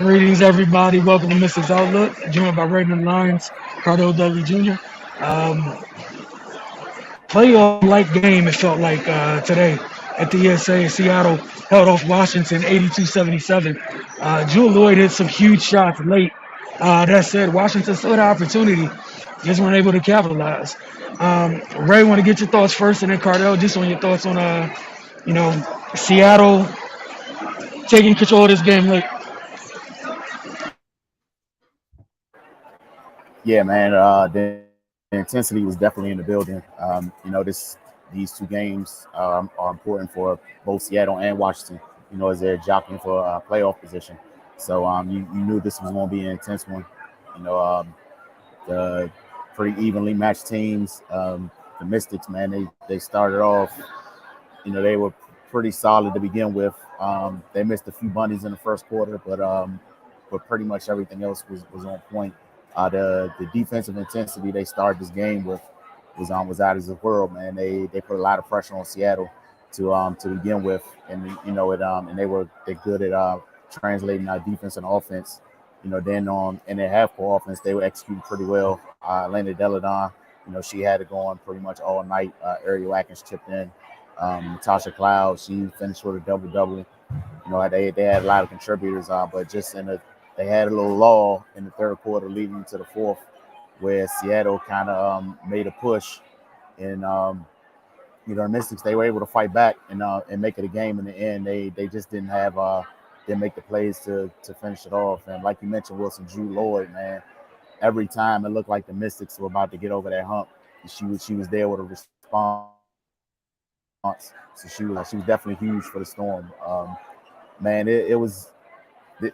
Greetings, everybody. Welcome to Mystics Outlook, joined by Raymond Lyons, Cardo Dudley Jr. Um, Playoff-like game, it felt like today at the ESA. Seattle held off Washington 82-77. Jewel Lloyd hit some huge shots late. That said, Washington still had an opportunity, just weren't able to capitalize. Ray, want to get your thoughts first, and then Cardell, just on your thoughts on, you know, Seattle taking control of this game late. Yeah, man. The intensity was definitely in the building. These two games are important for both Seattle and Washington. As they're jockeying for playoff position. So you knew this was going to be an intense one. You know, the pretty evenly matched teams. The Mystics, man, they started off. They were pretty solid to begin with. They missed a few bunnies in the first quarter, but pretty much everything else was on point. The defensive intensity they started this game with was out of this world, man. They put a lot of pressure on Seattle to begin with, and and they're good at translating our defense and offense. Then on in their half court offense, they were executing pretty well. Lena Deladon, she had it going pretty much all night. Ariel Atkins chipped in. Natasha Cloud, she finished with a double double. They had a lot of contributors, but just they had a little lull in the third quarter leading into the fourth, where Seattle kind of made a push, and the Mystics, they were able to fight back and make it a game in the end. They just didn't make the plays to finish it off. And like you mentioned, Wilson Drew Lloyd, man, every time it looked like the Mystics were about to get over that hump, she was there with a response. So she was definitely huge for the Storm. Man,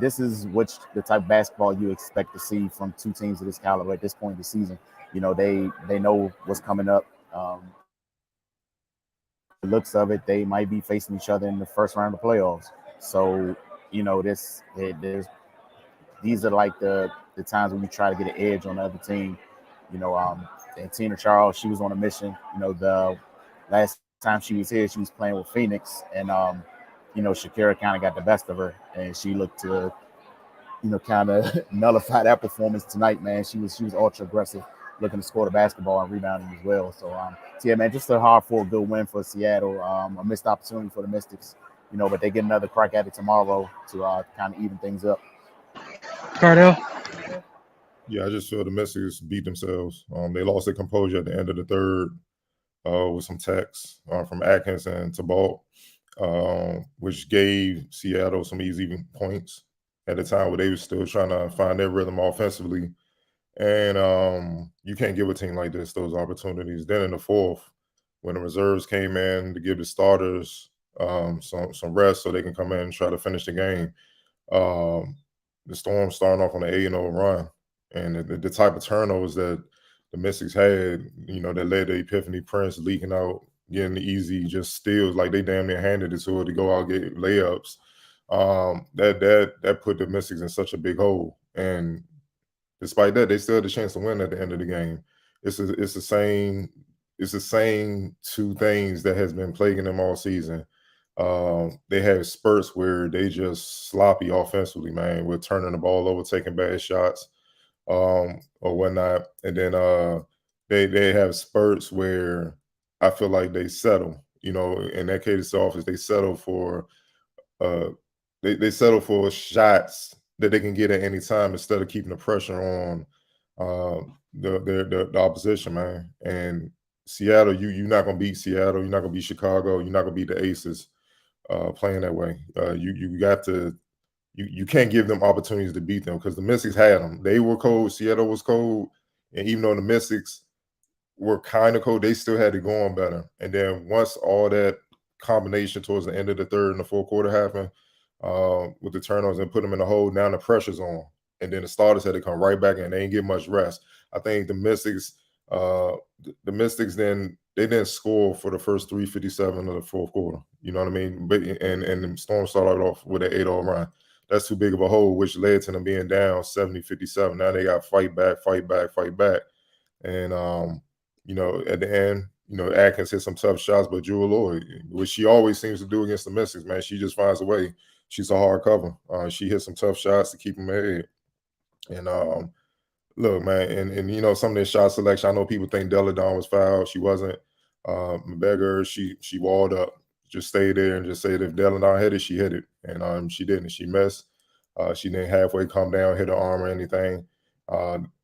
this is the type of basketball you expect to see from two teams of this caliber at this point in the season. They know what's coming up. By the looks of it, they might be facing each other in the first round of playoffs. So there's these are like the times when you try to get an edge on the other team. You know, um, and Tina Charles, she was on a mission. The last time she was here, she was playing with Phoenix, and Shakira kind of got the best of her, and she looked to kind of nullify that performance tonight, man. She was ultra aggressive, looking to score the basketball and rebounding as well. So yeah, man, just a hard for a good win for Seattle. A missed opportunity for the Mystics, but they get another crack at it tomorrow to kind of even things up. Cardell? Yeah, I just feel the Mystics beat themselves. They lost their composure at the end of the third with some techs from Atkins and Tabalt, which gave Seattle some easy points at a time where they were still trying to find their rhythm offensively. And you can't give a team like this those opportunities. Then in the fourth, when the reserves came in to give the starters some rest so they can come in and try to finish the game, the Storm starting off on an 8-0 run. And the type of turnovers that the Mystics had, that led to Epiphany Prince leaking out, getting the easy just steals, like they damn near handed it to her to go out and get layups. That put the Mystics in such a big hole. And despite that, they still had a chance to win at the end of the game. It's the same two things that has been plaguing them all season. They have spurts where they just sloppy offensively, man. We're turning the ball over, taking bad shots, or whatnot. And then they have spurts where I feel like they settle. In that case, office, they settle for uh, they settle for shots that they can get at any time instead of keeping the pressure on the opposition, man. And Seattle, you're not gonna beat Seattle. You're not gonna beat Chicago. You're not gonna beat the Aces playing that way. You got to you can't give them opportunities to beat them because the Mystics had them. They were cold. Seattle was cold, and even though the Mystics were kind of cold, they still had it going better. And then once all that combination towards the end of the third and the fourth quarter happened, with the turnovers and put them in the hole, now the pressure's on. And then the starters had to come right back in. They didn't get much rest. I think the Mystics then they didn't score for the first 3:57 of the fourth quarter. You know what I mean? But and the Storm started off with an 8-0 run. That's too big of a hole, which led to them being down 70-57. Now they got to fight back. And at the end, Atkins hit some tough shots, but Jewel Lloyd, which she always seems to do against the Mystics, man, she just finds a way. she's a hard cover. She hit some tough shots to keep them ahead. And look, man, and some of their shot selection. I know people think Deladon was fouled. She wasn't. McBeggar, she walled up, just stayed there and just said if Deladon hit it, she hit it, and she didn't. She missed. She didn't halfway come down, hit her arm or anything.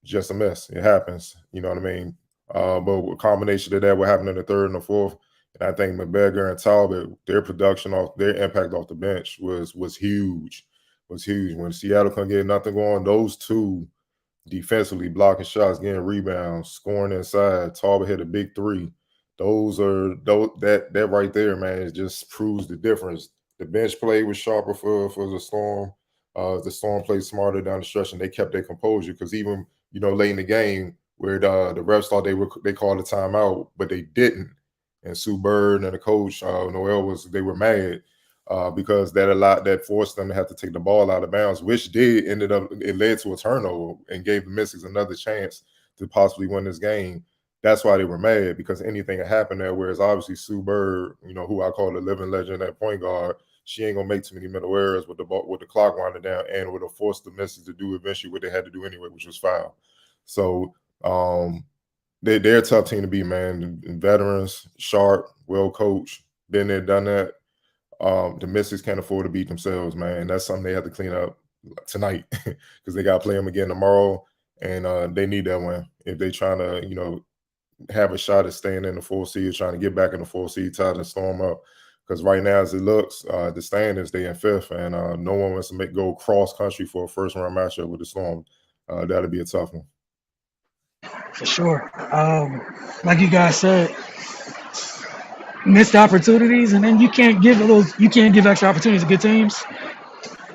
Just a miss. It happens. You know what I mean? But a combination of that, what happened in the third and the fourth, and I think McBeggar and Talbot, their production off their impact off the bench was huge. Was huge. When Seattle couldn't get nothing going, those two defensively blocking shots, getting rebounds, scoring inside. Talbot hit a big three. That right there, man, it just proves the difference. The bench play was sharper for the Storm. The Storm played smarter down the stretch, and they kept their composure because even late in the game where the refs thought they called a timeout, but they didn't. And Sue Bird and the coach Noel they were mad because that forced them to have to take the ball out of bounds, which it led to a turnover and gave the Mystics another chance to possibly win this game. That's why they were mad, because anything had happened there. Whereas obviously Sue Bird, who I call the living legend at point guard, she ain't gonna make too many middle errors with the clock winding down, and would have forced the Mystics to do eventually what they had to do anyway, which was foul. So they're a tough team to beat, man. Veterans, sharp, well coached, been there, done that. The Mystics can't afford to beat themselves, man. And that's something they have to clean up tonight because they got to play them again tomorrow, and they need that win if they trying to, have a shot at staying in the 4th seed, trying to get back in the 4th seed, tie the Storm up. Because right now, as it looks, the standings, they in 5th, and no one wants to go cross country for a first-round matchup with the Storm. That'll be a tough one. For sure. Like you guys said, missed opportunities, and then you can't give extra opportunities to good teams.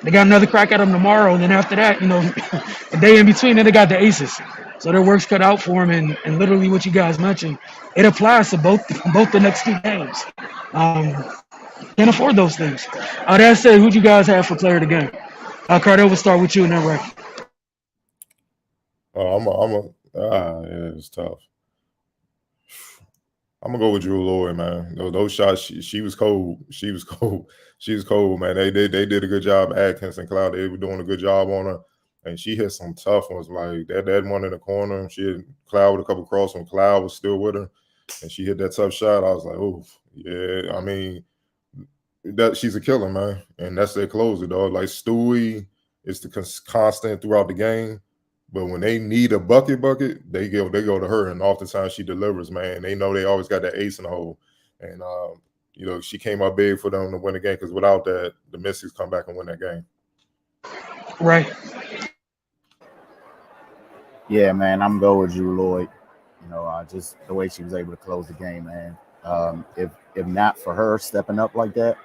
They got another crack at them tomorrow, and then after that, a day in between, then they got the Aces. So their work's cut out for them, and literally what you guys mentioned, it applies to both the next 2 games. Can't afford those things. That said, who'd you guys have for player of the game? Cardell, we'll start with you and then Ray. Yeah, it's tough. I'm gonna go with Drew Lloyd, man. Those shots, she was cold. She was cold. She was cold, man. They did a good job. Atkins and Cloud, they were doing a good job on her, and she hit some tough ones like that one in the corner. She hit Cloud with a couple cross when Cloud was still with her, and she hit that tough shot. I was like, oh yeah. I mean, she's a killer, man, and that's their closer, dog. Like Stewie is the constant throughout the game. But when they need a bucket, they go to her, and oftentimes she delivers, man. They know they always got that ace in the hole, and she came up big for them to win the game, because without that, the Mystics come back and win that game. Right. Yeah, man, I'm going with Drew Lloyd. Just the way she was able to close the game, man. If not for her stepping up like that,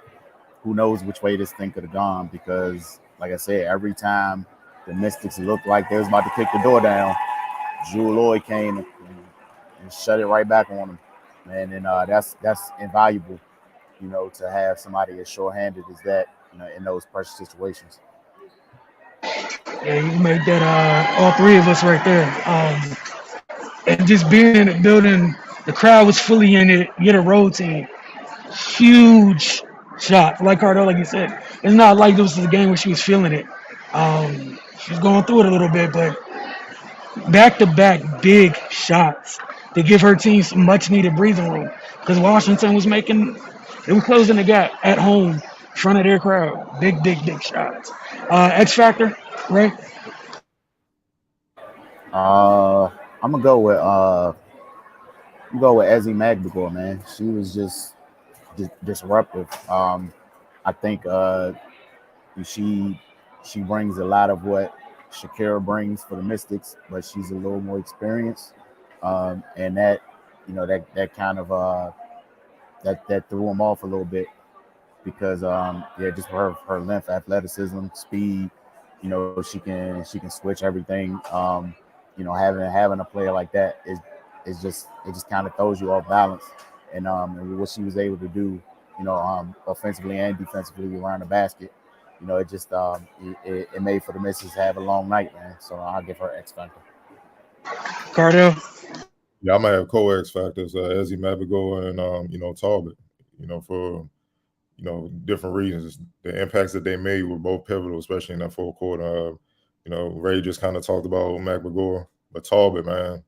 who knows which way this thing could have gone? Because, like I said, every time the Mystics looked like they was about to kick the door down, Drew Lloyd came and shut it right back on them, man. And that's invaluable, to have somebody as short-handed as that, in those pressure situations. Yeah, you made that all 3 of us right there. And just being in the building, the crowd was fully in it. You had a road team, huge shot. Like Cardell, like you said, it's not like this was a game where she was feeling it. She was going through it a little bit, but back-to-back big shots to give her team some much-needed breathing room, because Washington was closing the gap at home in front of their crowd. Big shots. X Factor, right? I'm gonna go with Ezzy Magdagor, man. She was just disruptive. I think she brings a lot of what Shakira brings for the Mystics, but she's a little more experienced, and that that kind of that threw them off a little bit, because just for her length, athleticism, speed, she can switch everything. Having a player like that is just kind of throws you off balance, and what she was able to do, offensively and defensively around the basket, it just it made for the Mystics have a long night, man. So I'll give her X factor. Cardell. Yeah, I might have co-X factors, Ezzy Magdagor and Talbot. For different reasons. The impacts that they made were both pivotal, especially in that fourth quarter. Ray just kind of talked about McMagor, but Talbot, man,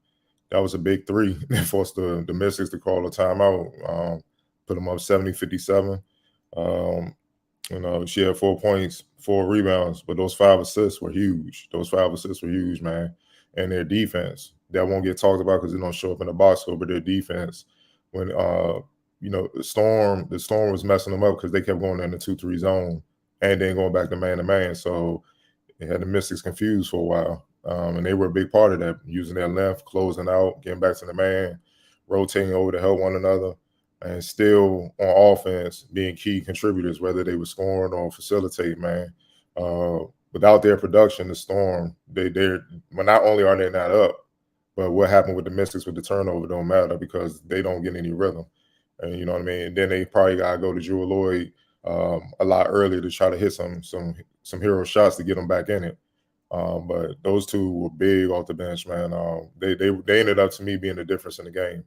that was a big three that forced the Mystics to call a timeout, put them up 70-57. She had 4 points, 4 rebounds, but those 5 assists were huge. Man. And their defense, that won't get talked about because it don't show up in the box score, but their defense, when the storm was messing them up because they kept going in the 2-3 zone and then going back to man. So it had the Mystics confused for a while. And they were a big part of that, using their length, closing out, getting back to the man, rotating over to help one another, and still on offense being key contributors, whether they were scoring or facilitate, man. Without their production, the Storm, they're not only are they not up, but what happened with the Mystics with the turnover don't matter because they don't get any rhythm. And you know what I mean? And then they probably got to go to Drew Lloyd a lot earlier to try to hit some hero shots to get them back in it. But those two were big off the bench, man. They ended up, to me, being the difference in the game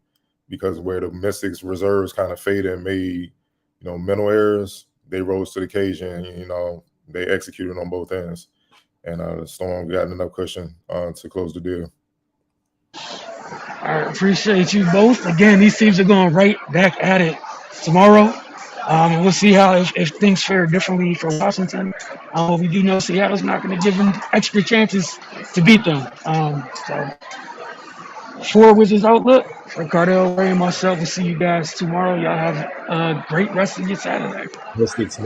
because where the Mystics reserves kind of faded and made, mental errors, they rose to the occasion. They executed on both ends, and the Storm got enough cushion to close the deal. I appreciate you both. Again, these teams are going right back at it tomorrow. And we'll see how if things fare differently for Washington. We do know Seattle's not going to give them extra chances to beat them. So for Wizards Outlook, for Cardell, Ray, and myself, we'll see you guys tomorrow. Y'all have a great rest of your Saturday. Mystics